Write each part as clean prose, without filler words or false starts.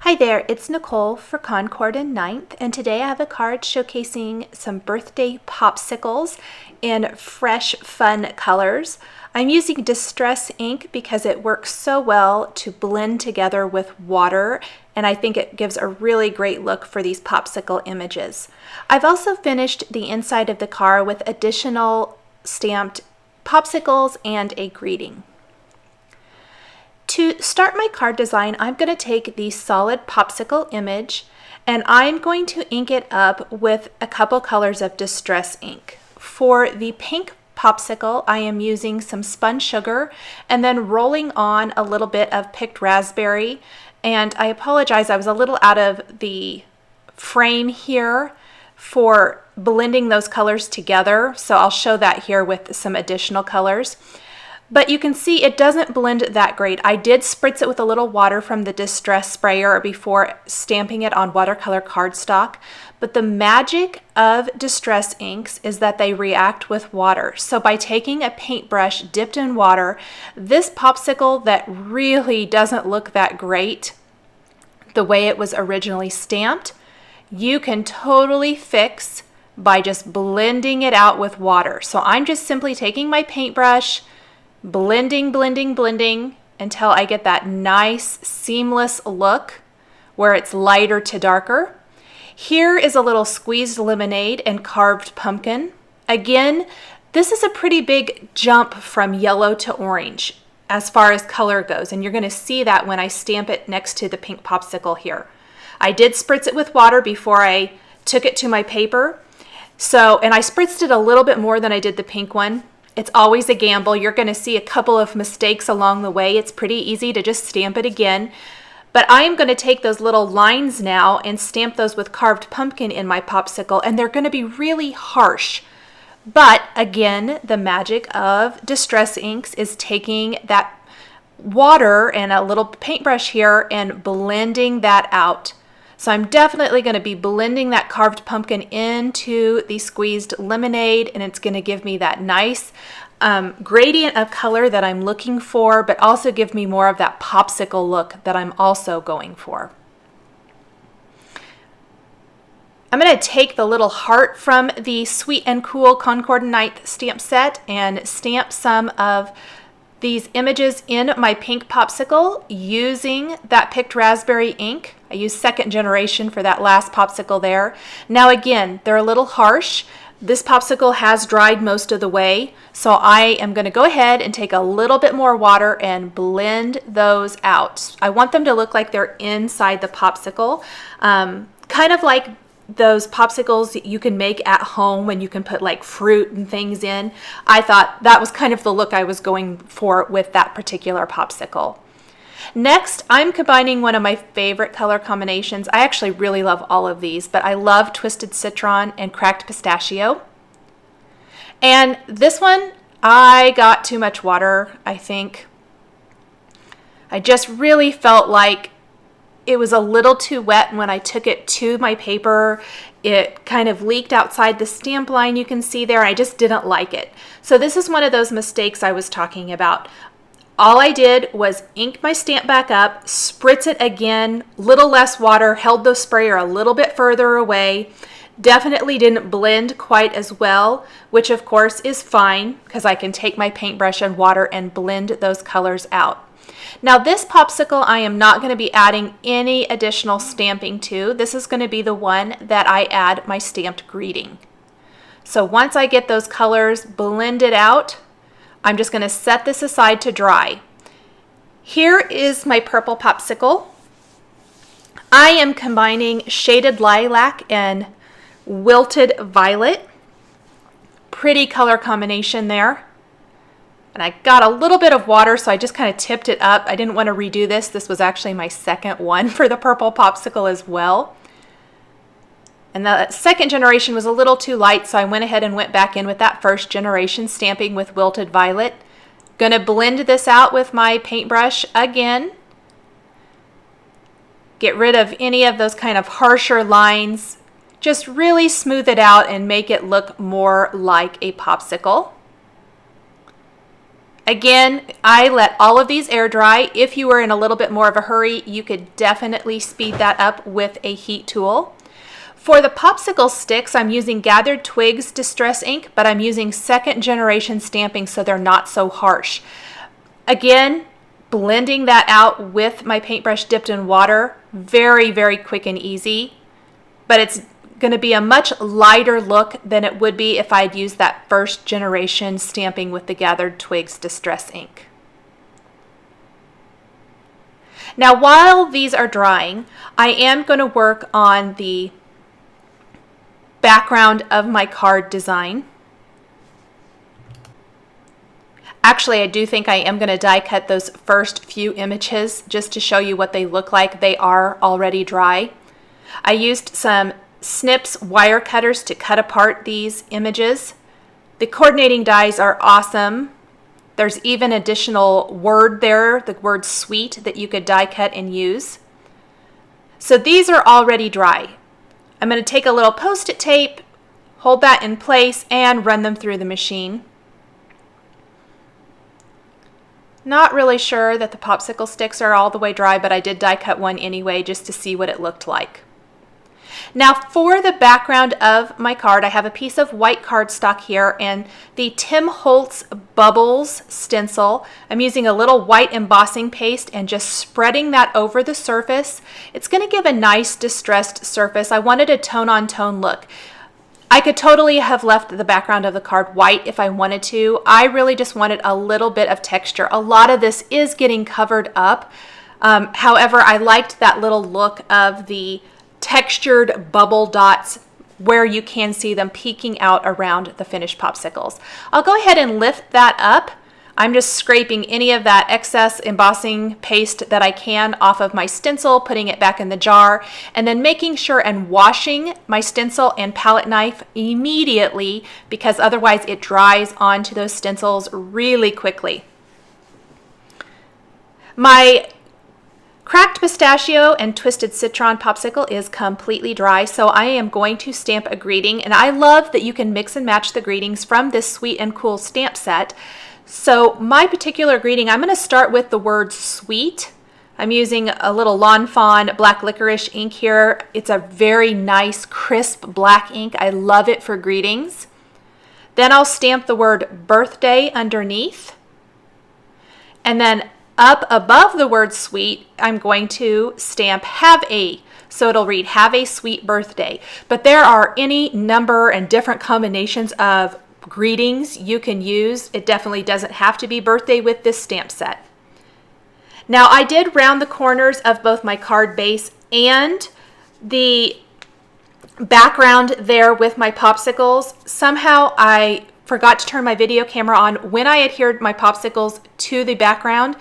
Hi there, it's Nicole for Concord 9th, and today I have a card showcasing some birthday popsicles in fresh, fun colors. I'm using Distress ink because it works so well to blend together with water, and I think it gives a really great look for these popsicle images. I've also finished the inside of the card with additional stamped popsicles and a greeting. To start my card design, I'm going to take the solid popsicle image and I'm going to ink it up with a couple colors of Distress ink. For the pink popsicle, I am using some spun sugar and then rolling on a little bit of picked raspberry. And I apologize, I was a little out of the frame here for blending those colors together, so I'll show that here with some additional colors. But you can see it doesn't blend that great. I did spritz it with a little water from the Distress sprayer before stamping it on watercolor cardstock. But the magic of Distress inks is that they react with water. So by taking a paintbrush dipped in water, this popsicle that really doesn't look that great the way it was originally stamped, you can totally fix by just blending it out with water. So I'm just simply taking my paintbrush, blending until I get that nice seamless look where it's lighter to darker. Here is a little squeezed lemonade and carved pumpkin. Again, this is a pretty big jump from yellow to orange as far as color goes, and you're going to see that when I stamp it next to the pink popsicle here. I did spritz it with water before I took it to my paper, and I spritzed it a little bit more than I did the pink one. It's always a gamble. You're going to see a couple of mistakes along the way. It's pretty easy to just stamp it again. But I am going to take those little lines now and stamp those with carved pumpkin in my popsicle, and they're going to be really harsh. But again, the magic of Distress inks is taking that water and a little paintbrush here and blending that out. So I'm definitely going to be blending that carved pumpkin into the squeezed lemonade, and it's going to give me that nice gradient of color that I'm looking for, but also give me more of that popsicle look that I'm also going for. I'm going to take the little heart from the Sweet and Cool Concord 9th stamp set and stamp some of these images in my pink popsicle using that picked raspberry ink. I used second generation for that last popsicle there. Now again, they're a little harsh. This popsicle has dried most of the way, so I am going to go ahead and take a little bit more water and blend those out. I want them to look like they're inside the popsicle, kind of like those popsicles you can make at home when you can put like fruit and things in. I thought that was kind of the look I was going for with that particular popsicle. Next, I'm combining one of my favorite color combinations. I actually really love all of these, but I love Twisted Citron and Cracked Pistachio. And this one, I got too much water, I think. I just really felt like it was a little too wet when I took it to my paper. It kind of leaked outside the stamp line you can see there. I just didn't like it. So this is one of those mistakes I was talking about. All I did was ink my stamp back up, spritz it again, little less water, held the sprayer a little bit further away. Definitely didn't blend quite as well, which of course is fine because I can take my paintbrush and water and blend those colors out. Now this popsicle I am not going to be adding any additional stamping to. This is going to be the one that I add my stamped greeting. So once I get those colors blended out, I'm just going to set this aside to dry. Here is my purple popsicle. I am combining Shaded Lilac and Wilted Violet. Pretty color combination there. And I got a little bit of water, so I just kind of tipped it up. I didn't want to redo this. This was actually my second one for the purple popsicle as well. And the second generation was a little too light, so I went ahead and went back in with that first generation, stamping with Wilted Violet. Going to blend this out with my paintbrush again. Get rid of any of those kind of harsher lines. Just really smooth it out and make it look more like a popsicle. Again, I let all of these air dry. If you were in a little bit more of a hurry, you could definitely speed that up with a heat tool. For the popsicle sticks, I'm using Gathered Twigs Distress ink, but I'm using 2nd generation stamping so they're not so harsh. Again, blending that out with my paintbrush dipped in water, very, very quick and easy, but it's going to be a much lighter look than it would be if I'd used that 1st generation stamping with the Gathered Twigs Distress ink. Now, while these are drying, I am going to work on the background of my card design. Actually, I do think I am going to die cut those first few images just to show you what they look like. They are already dry. I used some Snips wire cutters to cut apart these images. The coordinating dies are awesome. There's even additional word there, the word sweet, that you could die cut and use. So these are already dry. I'm going to take a little Post-it tape, hold that in place, and run them through the machine. Not really sure that the popsicle sticks are all the way dry, but I did die cut one anyway just to see what it looked like. Now for the background of my card, I have a piece of white cardstock here and the Tim Holtz Bubbles stencil. I'm using a little white embossing paste and just spreading that over the surface. It's going to give a nice distressed surface. I wanted a tone-on-tone look. I could totally have left the background of the card white if I wanted to. I really just wanted a little bit of texture. A lot of this is getting covered up. However, I liked that little look of the textured bubble dots where you can see them peeking out around the finished popsicles. I'll go ahead and lift that up. I'm just scraping any of that excess embossing paste that I can off of my stencil, putting it back in the jar, and then making sure and washing my stencil and palette knife immediately because otherwise it dries onto those stencils really quickly. My Cracked Pistachio and Twisted Citron popsicle is completely dry, so I am going to stamp a greeting, and I love that you can mix and match the greetings from this Sweet and Cool stamp set. So my particular greeting, I'm going to start with the word sweet. I'm using a little Lawn Fawn black licorice ink here. It's a very nice crisp black ink. I love it for greetings. Then I'll stamp the word birthday underneath, and then up above the word sweet, I'm going to stamp have a. So it'll read have a sweet birthday. But there are any number and different combinations of greetings you can use. It definitely doesn't have to be birthday with this stamp set. Now I did round the corners of both my card base and the background there with my popsicles. Somehow I forgot to turn my video camera on when I adhered my popsicles to the background.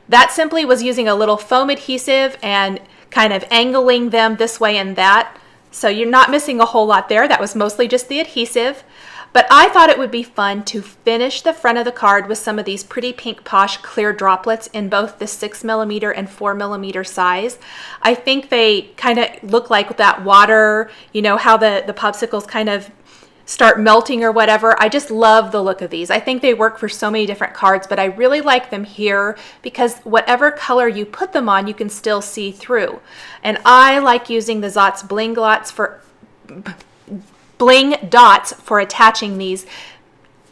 That simply was using a little foam adhesive and kind of angling them this way and that. So you're not missing a whole lot there. That was mostly just the adhesive. But I thought it would be fun to finish the front of the card with some of these pretty pink posh clear droplets in both the 6mm and 4mm size. I think they kind of look like that water, you know, how the popsicles kind of start melting or whatever. I just love the look of these. I think they work for so many different cards, but I really like them here because whatever color you put them on, you can still see through. And I like using the Zotz Bling Dots for attaching these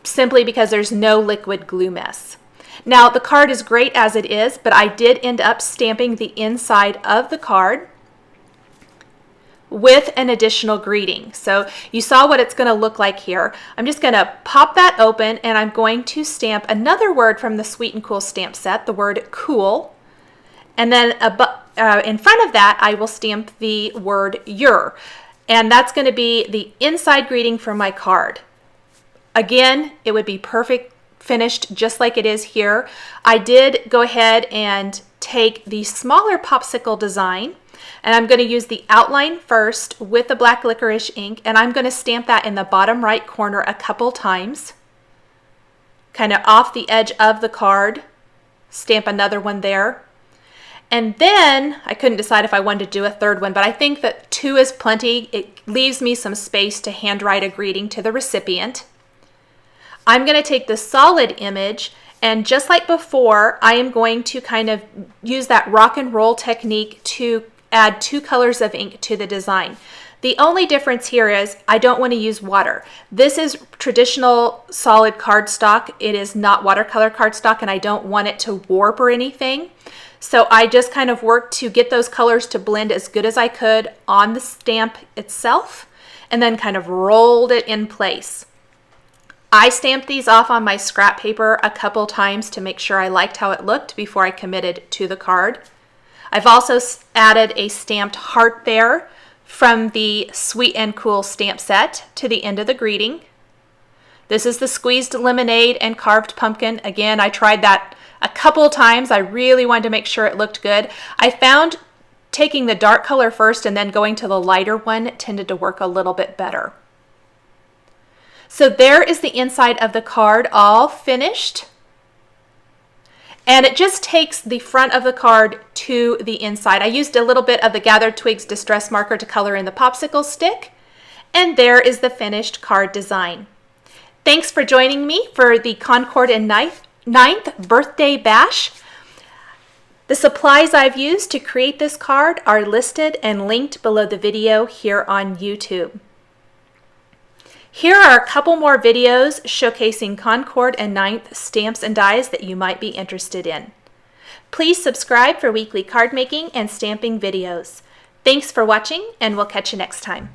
simply because there's no liquid glue mess. Now the card is great as it is, but I did end up stamping the inside of the card with an additional greeting. So you saw what it's going to look like here. I'm just going to pop that open and I'm going to stamp another word from the Sweet and Cool stamp set, the word cool. And then in front of that, I will stamp the word your. And that's going to be the inside greeting for my card. Again, it would be perfect finished just like it is here. I did go ahead and take the smaller popsicle design, and I'm going to use the outline first with the black licorice ink, and I'm going to stamp that in the bottom right corner a couple times, kind of off the edge of the card. Stamp another one there. And then I couldn't decide if I wanted to do a third one, but I think that 2 is plenty. It leaves me some space to handwrite a greeting to the recipient. I'm going to take the solid image And just like before, I am going to kind of use that rock and roll technique to add 2 colors of ink to the design. The only difference here is I don't want to use water. This is traditional solid cardstock. It is not watercolor cardstock, and I don't want it to warp or anything. So I just kind of worked to get those colors to blend as good as I could on the stamp itself, and then kind of rolled it in place. I stamped these off on my scrap paper a couple times to make sure I liked how it looked before I committed to the card. I've also added a stamped heart there from the Sweet and Cool stamp set to the end of the greeting. This is the squeezed lemonade and carved pumpkin. Again, I tried that a couple times. I really wanted to make sure it looked good. I found taking the dark color first and then going to the lighter one tended to work a little bit better. So there is the inside of the card all finished. And it just takes the front of the card to the inside. I used a little bit of the Gathered Twigs Distress Marker to color in the popsicle stick. And there is the finished card design. Thanks for joining me for the Concord 9th birthday bash. The supplies I've used to create this card are listed and linked below the video here on YouTube. Here are a couple more videos showcasing Concord 9th stamps and dies that you might be interested in. Please subscribe for weekly card making and stamping videos. Thanks for watching, and we'll catch you next time.